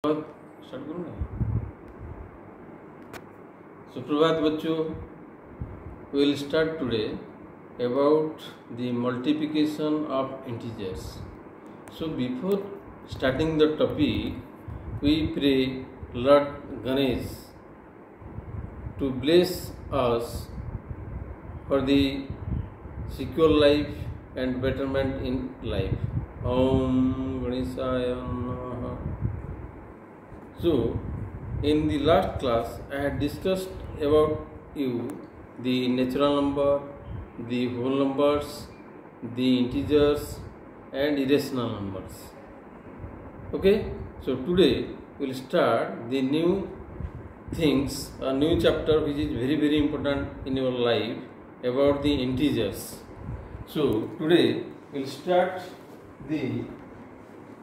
Start करूँगा। सुप्रभात बच्चों, we will start today about the multiplication of integers. So before starting the topic, we pray Lord Ganesh to bless us for the secure life and betterment in life. Om Ganeshaya Namaha. So, in the last class, I had discussed about the natural number, the whole numbers, the integers, and irrational numbers. Okay, so today we will start the new things, a new chapter which is very important in your life about the integers. So today we will start the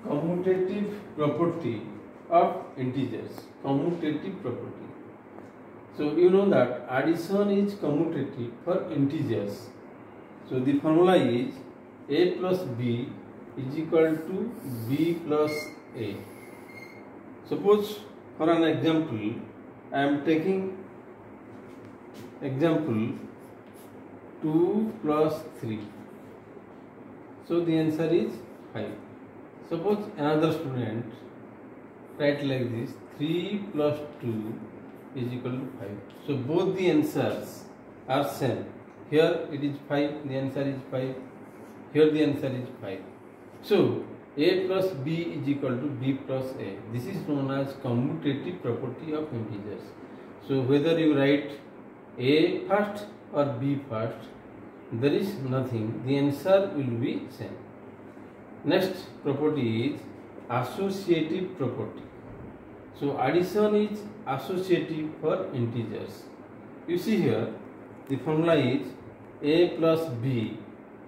commutative property of integers. Commutative property. So you know that addition is commutative for integers. So the formula is a plus b is equal to b plus a. Suppose for an example, I am taking example 2 plus 3. So the answer is 5. Suppose another student write like this, 3 plus 2 is equal to 5. So both the answers are same. Here it is 5, the answer is 5. Here the answer is 5. So a plus b is equal to b plus a. This is known as commutative property of integers. So whether you write a first or b first, there is nothing. The answer will be same. Next property is associative property. So addition is associative for integers. You see here the formula is a plus b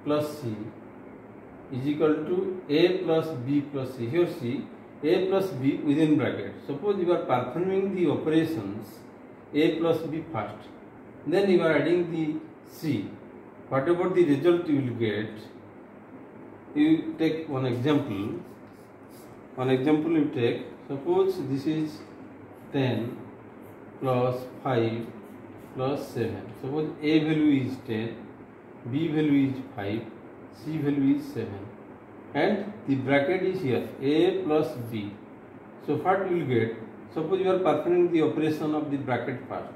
plus c is equal to a plus b plus c. Here see a plus b within bracket. Suppose you are performing the operations a plus b first, then you are adding the c. Whatever the result you will get, you take one example. One example you take. Suppose this is 10 plus 5 plus 7. Suppose a value is 10, b value is 5, c value is 7, and the bracket is here a plus b. So what you will get? Suppose you are performing the operation of the bracket first.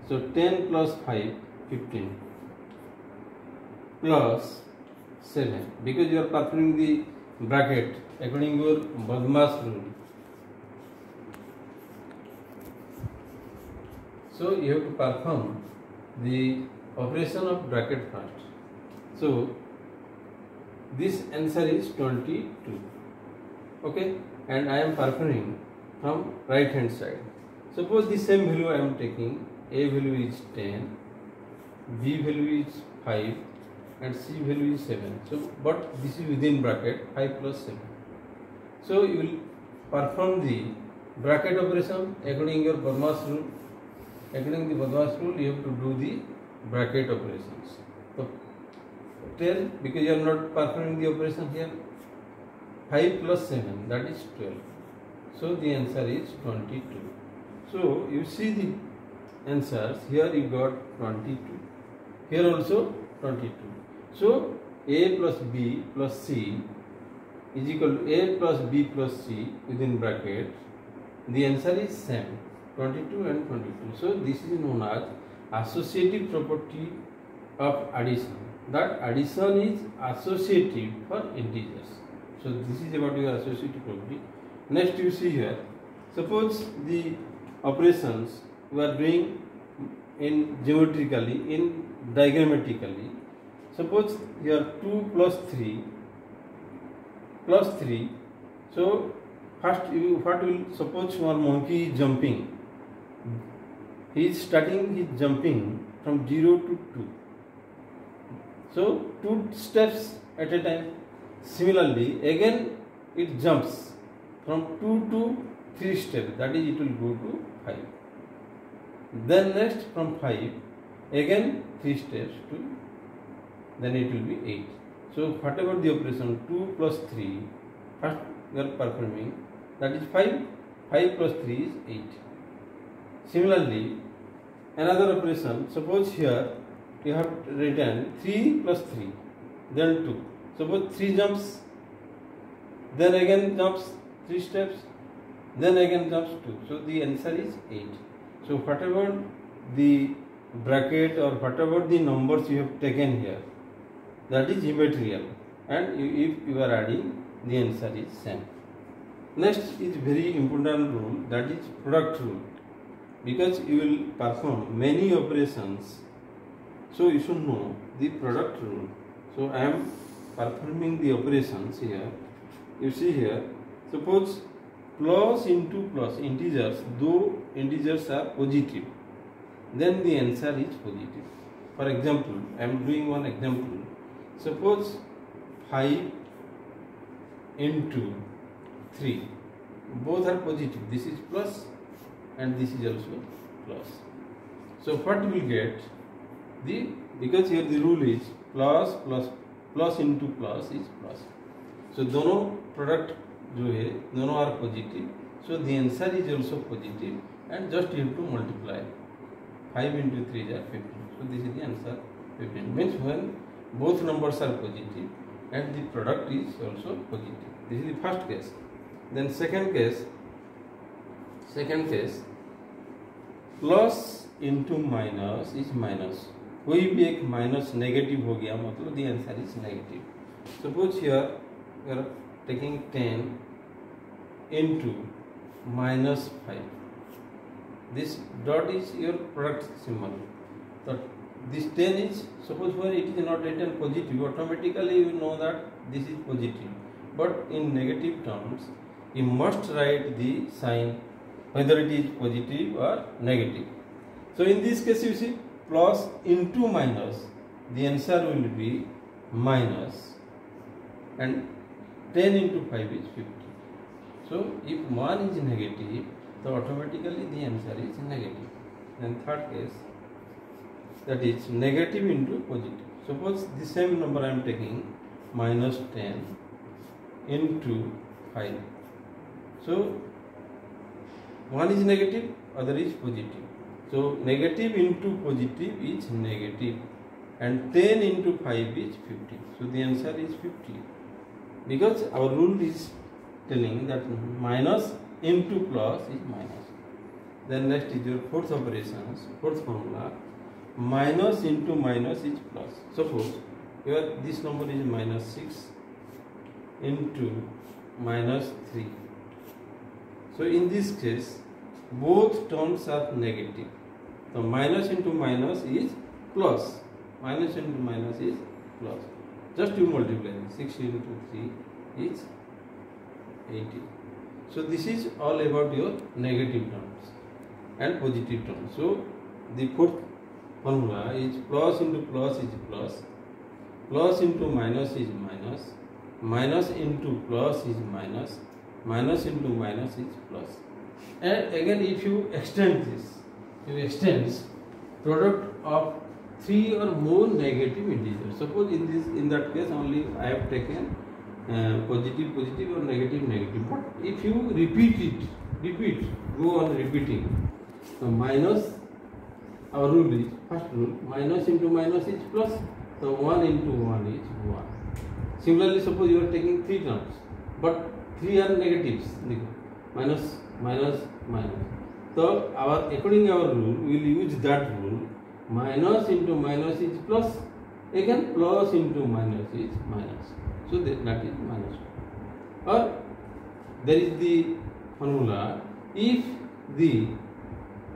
So 10 plus 5, 15 plus 7, because you are performing the bracket according to your Badmas rule. So you have to perform the operation of bracket first. So this answer is 22. Okay, and I am performing from right hand side. Suppose the same value I am taking. A value is 10, B value is 5, and C value is 7. So but this is within bracket 5 plus 7. So you will perform the bracket operation according to your Badmas rule. According to the Badmas rule, you have to do the bracket operations. So 10, because you are not performing the operation here. 5 plus 7, that is 12. So the answer is 22. So you see the answers. Here you got 22. Here also 22. So a plus b plus c is equal to a plus b plus c within bracket. The answer is same, 22 and 22. So this is known as associative property of addition. That addition is associative for integers. So this is about your associative property. Next you see here, suppose the operations we are doing in geometrically, in diagrammatically. Suppose here 2 plus 3 plus 3. So first you what will, suppose one monkey is jumping. He is starting his jumping from 0 to 2. So 2 steps at a time. Similarly, again it jumps from 2 to 3 steps. That is, it will go to 5. Then next from 5, again 3 steps to, then it will be 8. So whatever the operation 2 plus 3, first we are performing, that is 5, 5 plus 3 is 8. Similarly, another operation, suppose here you have written 3 plus 3, then 2. Suppose 3 jumps, then again jumps 3 steps, then again jumps 2. So the answer is 8. So whatever the bracket or whatever the numbers you have taken here, that is immaterial, and if you are adding, the answer is same. Next is very important rule, that is product rule. Because you will perform many operations, so you should know the product rule. So I am performing the operations here. You see here, suppose plus into plus integers, though integers are positive, then the answer is positive. For example, I am doing one example. Suppose 5 into 3, both are positive. This is plus and this is also plus. So what we will get, because here the rule is plus plus plus into plus is plus. So दोनों product जो है दोनों are positive. So the answer is also positive, and just you have to multiply. 5 into 3 is 15. So this is the answer 15. Means when both numbers are positive and the product is also positive. This is the first case. Then second case, plus into minus is minus. कोई भी एक minus negative हो गया मतलब the answer is negative. Suppose here you are taking 10 into minus 5. This dot is your product symbol. So this 10 is, suppose where it is not written positive, automatically you know that this is positive. But in negative terms, you must write the sign whether it is positive or negative. So in this case you see plus into minus, the answer will be minus, and 10 into 5 is 50. So if 1 is negative, so automatically the answer is negative. Then third case, that is negative into positive. Suppose the same number I am taking, minus 10 into 5. So one is negative, other is positive. So negative into positive is negative, and 10 into 5 is 50. So the answer is 50. Because our rule is telling that minus into plus is minus. Then next is your fourth operations, fourth formula. Minus into minus is plus. Suppose here this number is minus 6 into minus 3. So in this case both terms are negative. So minus into minus is plus. Minus into minus is plus. Just you multiply. 6 into 3 is 80. So this is all about your negative terms and positive terms. So the fourth formula is plus into plus is plus. Plus into minus is minus. Minus into plus is minus. Minus into minus is plus. And again if you extend this, you extend product of 3 or more negative integers. Suppose in that case only I have taken positive positive or negative negative. But if you repeat, go on repeating. So minus, our rule is, first rule, minus into minus is plus. So 1 into 1 is 1. Similarly, suppose you are taking 3 terms, but 3 are negatives, minus, minus, minus. So according to our rule, we will use that rule. Minus into minus is plus. Again, plus into minus is minus. So that is minus 1. Or there is the formula: if the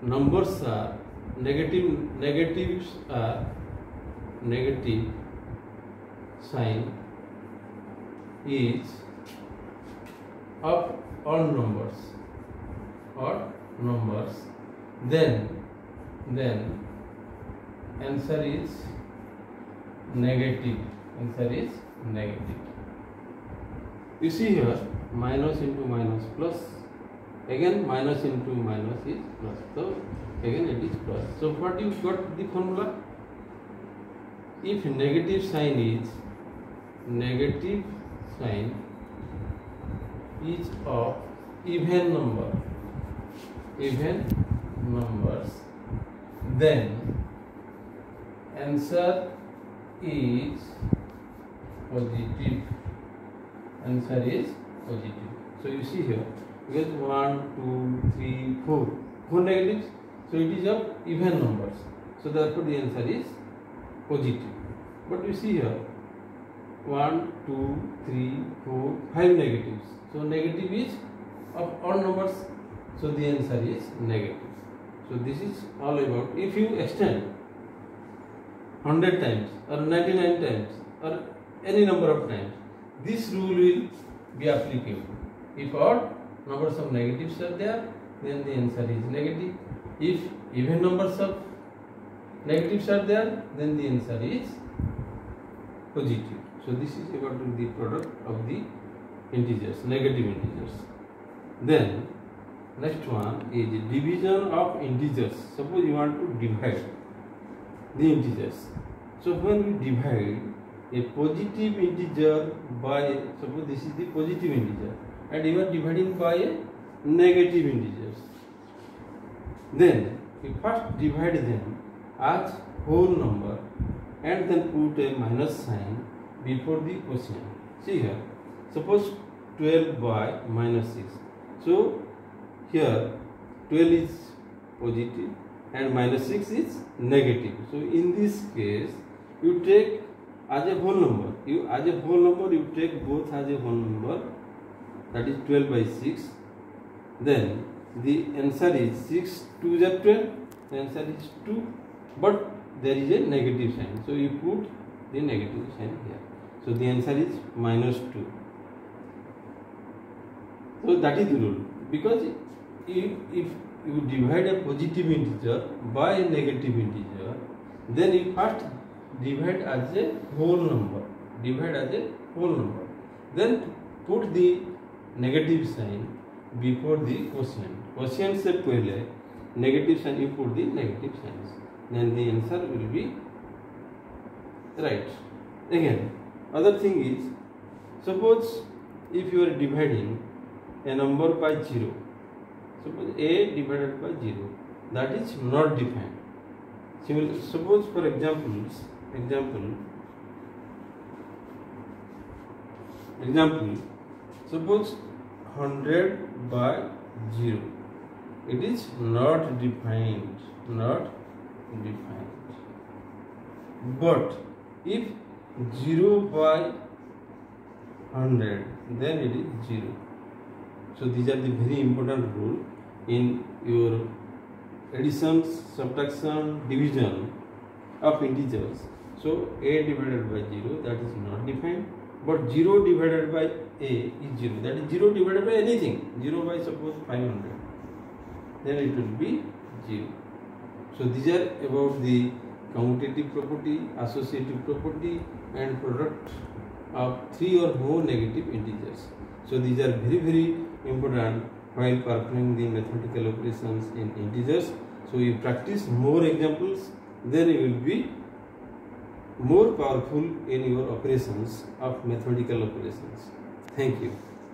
numbers are negative, negatives are negative sign is of odd numbers, then answer is negative. Answer is negative. You see here minus into minus plus. Again minus into minus is plus. So again it is plus. So what you got the formula? If negative sign is of even number, even numbers, then answer is positive. Answer is positive. So you see here, we get 1, 2, 3, 4. 4 negatives. So it is of even numbers. So therefore the answer is positive. But you see here, 1, 2, 3, 4, 5 negatives. So negative is of odd numbers. So the answer is negative. So this is all about, if you extend 100 times or 99 times or any number of times, this rule will be applicable. If odd numbers of negatives are there, then the answer is negative. If even numbers of negatives are there, then the answer is positive. So this is about the product of the integers, negative integers. Then next one is division of integers. Suppose you want to divide the integers. So when we divide a positive integer by, suppose this is the positive integer, and you are dividing by a negative integer, then we first divide them as whole number and then put a minus sign before the quotient. See here, suppose 12 by minus 6. So here 12 is positive and minus 6 is negative. So in this case, you take as a whole number. You take both as a whole number, that is 12 by 6. Then the answer is 6 2 is 12. The answer is 2. But there is a negative sign. So you put the negative sign here. So the answer is minus 2. So that is the rule. Because if you divide a positive integer by a negative integer, then you first divide as a whole number. Then put the negative sign before the quotient. Quotient से पहले negative sign, you put the negative signs. Then the answer will be right. Again, other thing is, suppose if you are dividing a number by 0, suppose a divided by 0, that is not defined. Suppose for example, suppose 100 by 0, it is not defined. But if 0 by 100, then it is 0. So these are the very important rule in your addition, subtraction, division of integers. So a divided by 0, that is not defined, but 0 divided by a is 0, that is 0 divided by anything. 0 by suppose 500, then it will be 0. So these are about the commutative property, associative property, and product of 3 or more negative integers. So these are very, very important while performing the mathematical operations in integers. So you practice more examples, then you will be more powerful in your operations of mathematical operations. Thank you.